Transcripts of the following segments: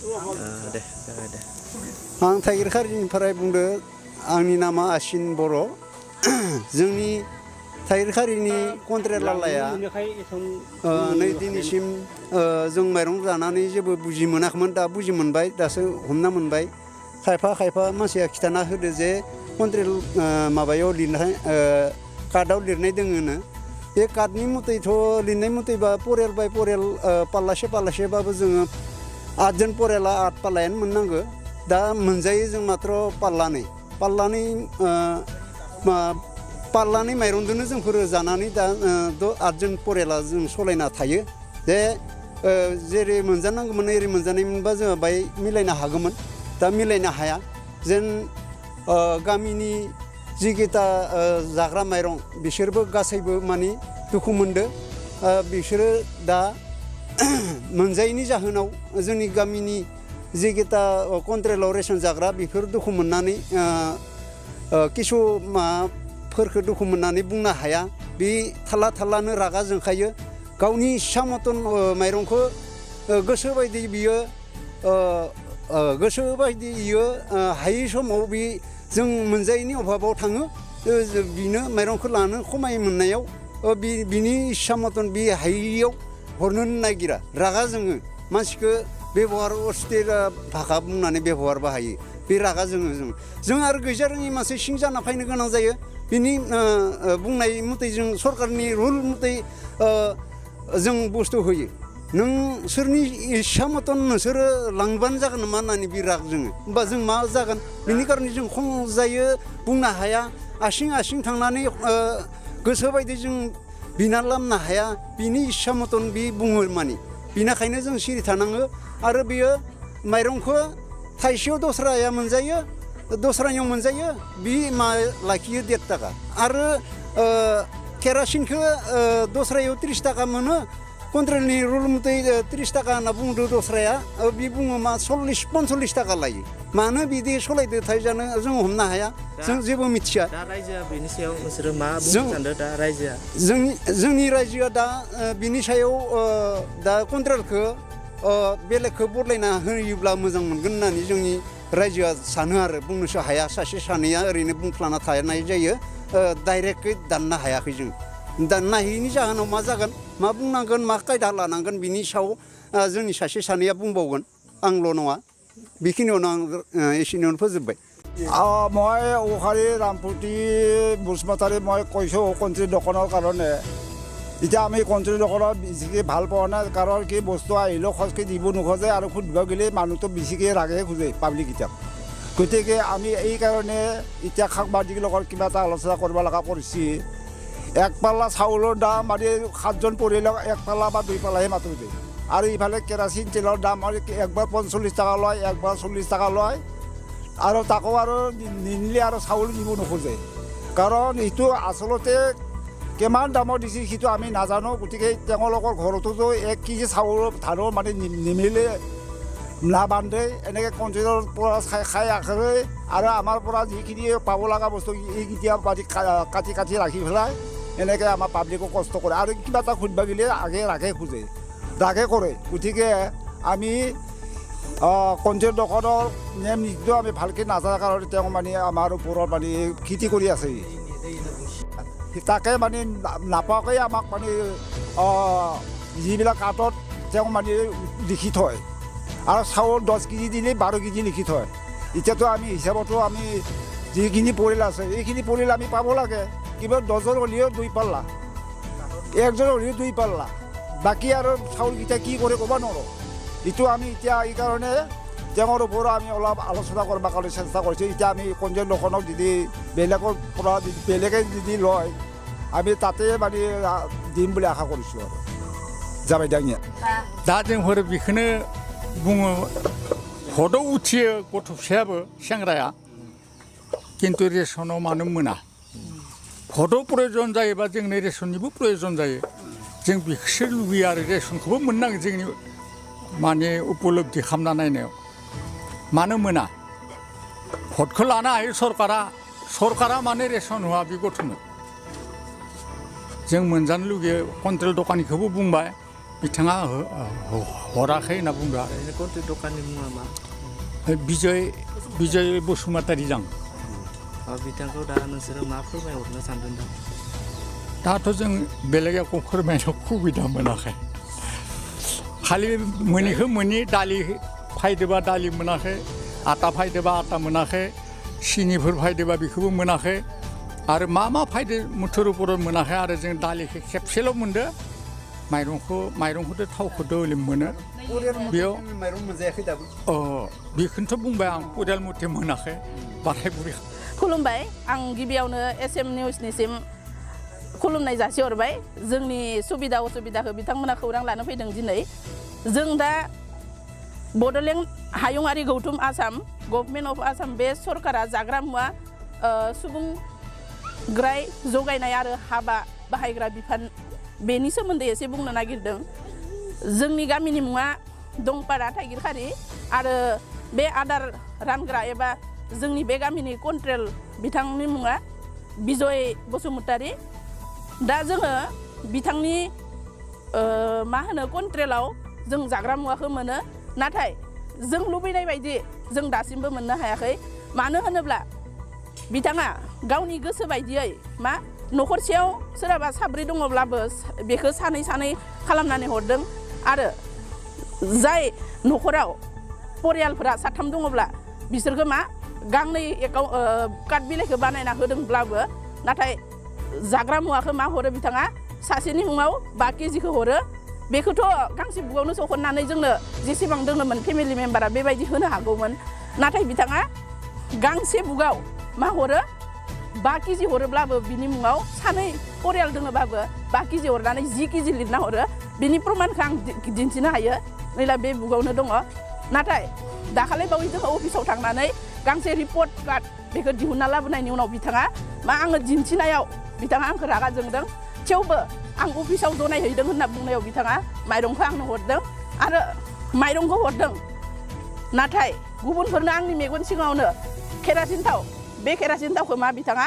दे जाबाय दे आं थाइगिरखारिनिफ्राय बुंदो आंनि नामा आसिन बर' जोंनि थाइगिरखारिनि कन्ट्रेलालाया नै दिनैसिम जों माइरं जानानै जेबो बुजि मोनाखैमोन दा बुजि मोनबाय दासो हमना मोनबाय खायफा मानसिया खिथाना होदो जे कन्ट्रेल माबायाव लिरनाय कार्डआव लिरनाय दोङोनो बे कार्डनि मथैथ' लिरनाय मथैबा परियाल बाय परियाल पाल्लासेबाबो जोङो 8 जन परियाला 8 पाल्लायानो मोननांगौ दा मोनजायो जों मात्र पाल्लानै माइरंजोंनो जोंफोर जानानै दा 8 जन परियाला जों सलायना थायो जे जेरै मोनजानांगौमोन एरै मोनजानाय मोनबा जोङो बाय मिलायनो हागौमोन दा मिलायनो हाया जेन गामिनि जिगिता जाग्रा माइरं बिसोरबो गासैबो माने दुखु मोनदो बिसोरो दा मोनजायैनि जाहोनाव जोंनि गामिनि जिगिता कन्ट्रेलाव रेसन जाग्रा बेफोर दुखु मोननानै किसु माबाफोरखौ दुखु मोननानै बुंनो हाया बे थाल्लानो रागा जोंखायो गावनि इस्सा मतन माइरंखौ गोसो बायदि बियो हायै समाव बे जों मोनजायैनि अभाबाव थाङो बिनो माइरंखौ लानो खमाय मोननायाव बिनि इस्सा मतन बे हायैयाव हरनो नागिरा रागा जोङो मानसिखौ बेबहार अस्थिर भाषा बुंनानै बेबहार बाहायो बे रागा जों आरो गैजा रोङि मानसि सिं जाना फैनो गोनां जायो बिनि बुंनाय मथै जों सरकारनि रुल मथै जों बुस्थु होयो नोंसोरनि इस्सा मतन नोंसोरो लांबानो जागोन नामा होननानै बे राग जोङो होमबा जों मा जागोन बिनि कारने जों खम जायो बुंनो हाया आसिं थांनानै गोसो बायदि जों बिना लामनो हाया बिनि इस्सा मतन बे बुङो माने बिनिखायनो जों सिरि थानाङो आरो बियो माइरंखौ थाइसेयाव दस्राया मोनजायो दस्रानियाव मोनजायो बि मा लाखियो 1.5 थाखा आरो केरासिनखौ दस्रायाव 30 थाखा मोनो कन्ट्रेलनि रुल मथै 30 थाखा होनना बुंदो दस्राया बि बुङो मा 40-45 थाखा लायो मानो बिदि सलायदो थाइजानो जों हमनो हाया जों जेबो मिथिया दा रायजोआ बेनि सायाव नोंसोरो मा बुंनो सानदों दा रायजोआ जोंनि रायजोआ दा बिनि सायाव दा कन्ट्रेलखौ बेलेगखौ बदलायना होयोब्ला मोजां मोनगोन होननानै जोंनि रायजोआ सानो आरो बुंनोसो हाया सासे सानैया ओरैनो बुंफ्लाना थानाय जायो डाइरेक्टयै दाननो हायाखै जों दाननो हायैनि जाहोनाव मा जागोन मा बुंनांगोन मा कायदा लानांगोन बिनि सायाव जोंनि सासे सानैया बुंबावगोन आंल' नङा बेखिनियावनो आं एसेनियावनो फोजोबबाय মই ঔষাৰী ৰামপুতি বসুমতাৰী মই কৈছোঁ কণ্ট্ৰি দোকানৰ কাৰণে এতিয়া আমি কণ্ট্ৰি দোকানত বেছিকৈ ভাল পোৱা নাই কাৰণ কি বস্তু আহিলেও খৰচকৈ দিব নোখোজে আৰু সুধিব গ'লে মানুহটো বেছিকৈ ৰাগেহে খোজে পাব্লিককেইটাক গতিকে আমি এই কাৰণে এতিয়া সাংবাদিকৰ লগত কিবা এটা আলোচনা কৰিব লগা কৰিছে 1 পাল্লা চাউলৰ দাম মানে 7 জন পৰিয়ালক 1 পাল্লা বা 2 পাল্লাহে মাত্ৰ দিয়ে আৰু ইফালে কেৰাচিন তেলৰ দাম আৰু একবাৰ 45 টকা লয় একবাৰ 40 টকা লয় আৰু তাকো আৰু নিনিলে আৰু চাউল নিব নোখোজে কাৰণ এইটো আচলতে কিমান দামৰ দিছে সেইটো আমি নাজানো গতিকে তেওঁলোকৰ ঘৰতো 1 কেজি চাউল ধানৰ মানে নিমিলে নাবান্ধে এনেকৈ কণ্ট্ৰেলৰ পৰা খাই আখৰে আৰু আমাৰ পৰা যিখিনি পাব লগা বস্তু এইকেইটা কাটি ৰাখি পেলাই এনেকৈ আমাৰ পাব্লিকক কষ্ট কৰে আৰু কিবা এটা সুধিব গ'লে ৰাগে খোজে ৰাগে কৰে গতিকে আমি কণ্ট্ৰেল দোকানৰ নিয়ম নীতিটো আমি ভালকৈ নাজানাৰ কাৰণে তেওঁ মানে আমাৰ ওপৰত মানে খেতি কৰি আছে তাকে মানে নাপাওঁকৈ আমাক মানে যিবিলাক কাৰ্ডত তেওঁ মানে লিখি থয় আৰু চাউল 10 কেজি দিলে 12 কেজি লিখি থয় এতিয়াতো আমি হিচাপতো আমি যিখিনি পৰিয়াল আছে এইখিনি পৰিয়াল আমি পাব লাগে কিবা 10 জন হ'লেও 2 পাল্লা 1 জন হ'লেও 2 পাল্লা বাকী আৰু চাউলকেইটা কি কৰে ক'ব নোৱাৰোঁ এইটো আমি এতিয়া এই কাৰণে তেওঁৰ ওপৰত আমি অলপ আলোচনা কৰিব কাৰণে চেষ্টা কৰিছোঁ এতিয়া আমি কণ্ট্ৰেল দোকানক যদি বেলেগৰ পৰা বেলেগে যদি লয় আমি তাতে মানে দিম বুলি আশা কৰিছোঁ আৰু जाबाय दानिया दा जोंफोर बेखौनो बुङो हदाव उथियो गथ' फिसायाबो सेंग्राया खिन्थु रेसनाव मानो मोना हदाव प्रयजन जायोबा जोंनो रेसननिबो प्रयजन जायो जों बेखौसो लुबैयो आरो रेसनखौबो मोननांगौ जोंनि माने उपलब्धि खालामना नायनायाव मानो मोना भटखौ लानो हायो सरकारा माने रेसन होआ बे गथ'नो जों मोनजानो लुगैयो कन्ट्रेल दखानिखौबो बुंबाय बिथाङा हराखै होनना बुंदों आरो ओरैनो कन्ट्रि दखाननि मुङा मा बिजय बसुमतारी जां बिथांखौ दा नोंसोरो मा फोरमायहरनो सानदों दा दाथ' जों बेलेगाव फोरमायनो सुबिदा मोनाखै खालि मोनिखौ मोनि दालि फायदोबा दालि मोनाखै आटा फायदोबा आटा मोनाखै सिनिफोर फायदोबा बेखौबो मोनाखै आरो मा फायदो मुथुर उपराव मोनाखै आरो जों दालिखौ खेबसेल' मोनदो माइरंखौथ' थावखौथ' ओरै मोनो बेयाव माइरं मोनजायाखै दाबो बेखौनोथ' बुंबाय आं परियाल मथे मोनाखै बाराय बुरै खुलुमबाय आं गिबियावनो SM निउसनिसिम खुलुमनाय जासिहरबाय जोंनि सुबिदा असुबिदाखौ बिथांमोना खौरां लानो फैदों दिनै जों दा बड'लेण्ड हायुङारि गौथुम आसाम गभर्नमेन्ट अफ आसाम बे सरकारा जाग्रा मुवा सुबुंग्राय जगायनाय आरो हाबा बाहायग्रा बिफान बेनि सोमोन्दै एसे बुंनो नागिरदों जोंनि गामिनि मुङा दंपारा थाइगिरखारि आरो बे आदार रानग्रा एबा जोंनि बे गामिनि कन्ट्रेल बिथांनि मुङा बिजय बसुमतारी दा जोङो बिथांनि मा होनो कन्ट्रेलाव जों जाग्रा मुवाखौ मोनो नाथाय जों लुबैनाय बायदि जों दासिमबो मोननो हायाखै मानो होनोब्ला बिथाङा गावनि गोसो बायदियै मा न'खरसेयाव सोरहाबा साब्रै दङब्लाबो बेखौ सानै खालामनानै हरदों आरो जाय न'खराव परियालफोरा साथाम दङब्ला बिसोरखौ मा गांनै कार्ड बिलाइखौ बानायना होदोंब्लाबो नाथाय जाग्रा मुवाखौ मा हरो बिथाङा सासेनि मुङाव 5 केजिखौ हरो बेखौथ' गांसे बुगावनो सखननानै जोंनो जेसेबां दङमोन फेमिलि मेम्बारा बेबायदि होनो हागौमोन नाथाय बिथाङा गांसे बुगाव मा हरो 5 केजि हरोब्लाबो बिनि मुङाव सानै परियाल दङबाबो 5 केजि हरनानै 10 केजि लिरना हरो बिनि प्रमानखौ आं दिन्थिनो हायो नैला बे बुगावनो दङ नाथाय दाखालि बावै जोङो अफिसाव थांनानै गांसे रिपर्ट कार्ड बेखौ दिहुनना लाबोनायनि उनाव बिथाङा मा आङो दिन्थिनायाव बिथाङा आंखौ रागा जोंदों थेवबो आं अफिसाव जनायहैदों होनना बुंनायाव बिथाङा माइरंखौ आंनो हरदों आरो माइरंखौ हरदों नाथाय गुबुनफोरनो आंनि मेगन सिगाङावनो केरासिन थाव बे केरासिन थावखौ मा बिथाङा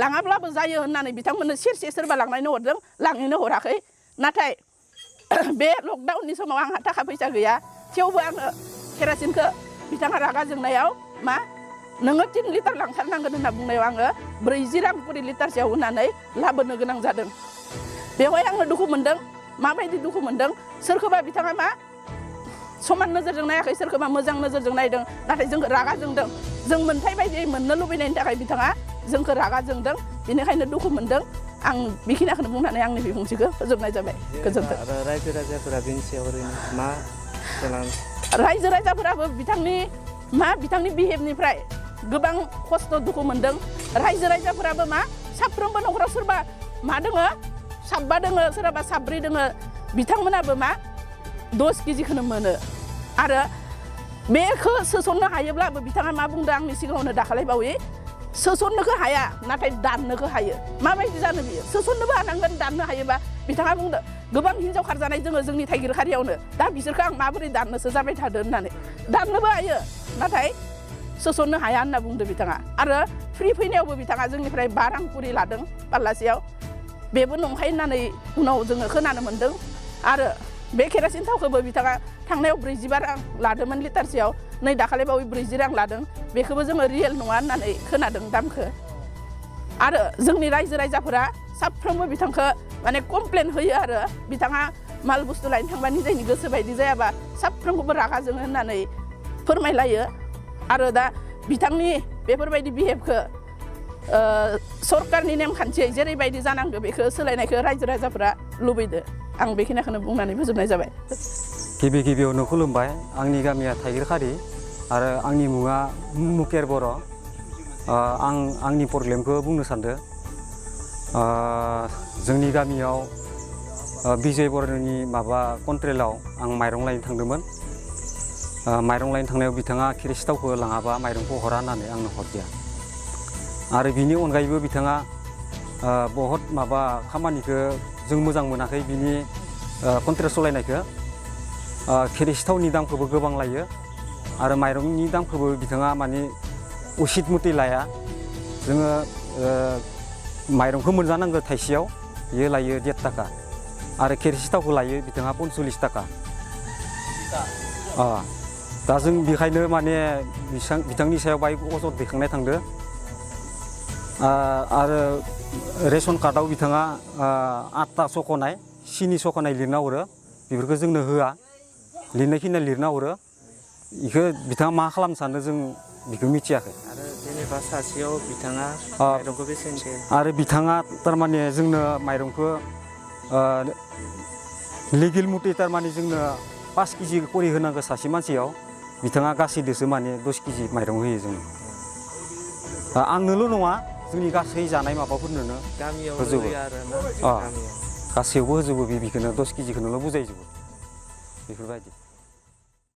लाङाब्लाबो जायो होननानै बिथांमोननो सेरसे सोरबा लांनायनो हरदों लांनोनो हराखै नाथाय बे लकडाउननि समाव आंहा थाखा फैसा गैया थेवबो आङो केरासिनखौ बिथाङा रागा जोंनायाव मा नोङो 3 लिटार लांथारनांगोन होनना बुंनायाव आङो 40 रां करि लिटारसेयाव होनानै लाबोनो गोनां जादों बेवहाय आङो दुखु मोनदों माबायदि दुखु मोनदों सोरखौबा बिथाङा मा समान नोजोरजों नायाखै सोरखौबा मोजां नोजोरजों नायदों नाथाय जोंखौ रागा जोंदों जों मोनथाय बायदियै मोननो लुबैनायनि थाखाय बिथाङा जोंखौ रागा जोंदों बेनिखायनो दुखु मोनदों आं बेखिनिखौनो बुंनानै आंनि बिबुंथिखौ फोजोबनाय जाबाय गोजोन्थों आरो रायजो राजाफोरा बेनि सायाव ओरैनो मा रायजो राजाफोराबो बिथांनि बिहेभनिफ्राय गोबां खस्थ' दुखु मोनदों रायजो राजाफोराबो मा साफ्रोमबो न'खराव सोरबा मा दोङो 7 दोङो सोरबा 7 दोङो बिथांमोनाबो मा 10 केजिखौनो मोनो आरो बेखौ सोसननो हायोब्लाबो बिथाङा मा बुंदों आंनि सिगाङावनो दाखालि बावै सोसननोखौ हाया नाथाय दाननोखौ हायो माबायदि जानो बियो सोसननोबो हानांगोन दाननो हायोबा बिथाङा बुंदों गोबां हिनजाव खारजानाय जोङो जोंनि थाइगिरखारियावनो दा बिसोरखौ आं माबोरै दाननोसो जाबाय थादों होननानै दाननोबो हायो नाथाय सोसननो हाया होनना बुंदों बिथाङा आरो फ्रि फैनायावबो बिथाङा जोंनिफ्राय 5 रां करि लादों पाल्लासेयाव बेबो नंखाय होननानै उनाव जोङो खोनानो मोन्दों आरो बे केरासिन थावखौबो बिथाङा थांनायाव 45 रां लादोंमोन लिटारसेयाव नै दाखालि बावै 40 रां लादों बेखौबो जोङो रियेल नङा होननानै खोनादों दामखौ आरो जोंनि रायजो राजाफोरा साफ्रोमबो बिथांखौ माने कमप्लेन होयो आरो बिथाङा माल बुस्थु लायनो थांबा निजायनि गोसो बायदि जायाबा साफ्रोमखौबो रागा जोङो होननानै फोरमायलायो आरो दा बिथांनि बेफोरबायदि बिहेभखौ सरकारनि नेमखान्थियै जेरैबायदि जानांगौ बेखौ सोलायनायखौ रायजो राजाफोरा लुबैदो आं बेखिनिखौनो बुंनानै फोजोबनाय जाबाय गिबियावनो खुलुमबाय आंनि गामिया थाइगिरखारि आरो आंनि मुङा मुकेर बर' आं आंनि प्रब्लेमखौ बुंनो सानदों जोंनि गामियाव बिजय बर'नि माबा कन्ट्रेलाव आं माइरं लायनो थांदोंमोन माइरं लायनो थांनायाव बिथाङा केरासिन थावखौ लाङाबा माइरंखौ हरा होननानै आंनो हरदिया आरो बिनि अनगायैबो बिथाङा बहुत माबा खामानिखौ जों मोजां मोनाखै बिनि कन्ट्रेल सालायनायखौ केरासिन थावनि दामखौबो गोबां लायो आरो माइरंनि दामखौबो बिथाङा माने उसित मथे लाया जोङो माइरंखौ मोनजानांगौ थाइसेयाव बियो लायो 1.5 थाखा आरो केरासिन थावखौ लायो बिथाङा 45 थाखा दा जों बेखायनो माने बिथांनि सायाव बाहाय अजद दैखांनाय थांदो आरो रेशन कार्डआव बिथाङा आटा सख'नाय सिनि सख'नाय लिरना हरो बेफोरखौ जोंनो होआ लिरनायखिनिया लिरना हरो बेखौ बिथाङा मा खालामनो सानो जों बेखौ मिथियाखै आरो जेनेबा सासेयाव बिथाङा माइरंखौ बेसेन दे आरो बिथाङा थारमाने जोंनो माइरंखौ लिगेल मथे थारमाने जोंनो 5 केजि करि होनांगौ सासे मानसियाव बिथाङा गासैदोसो माने 10 केजि माइरं होयो जोंनो आंनोल' नङा जोंनि गासै जानाय माबाफोरनोनो गामियाव होजोबो होयो आरोना गामियाव गासैयावबो होजोबो बेखौनो 10 केजिखौनोल' बुजायजोबो बेफोरबायदि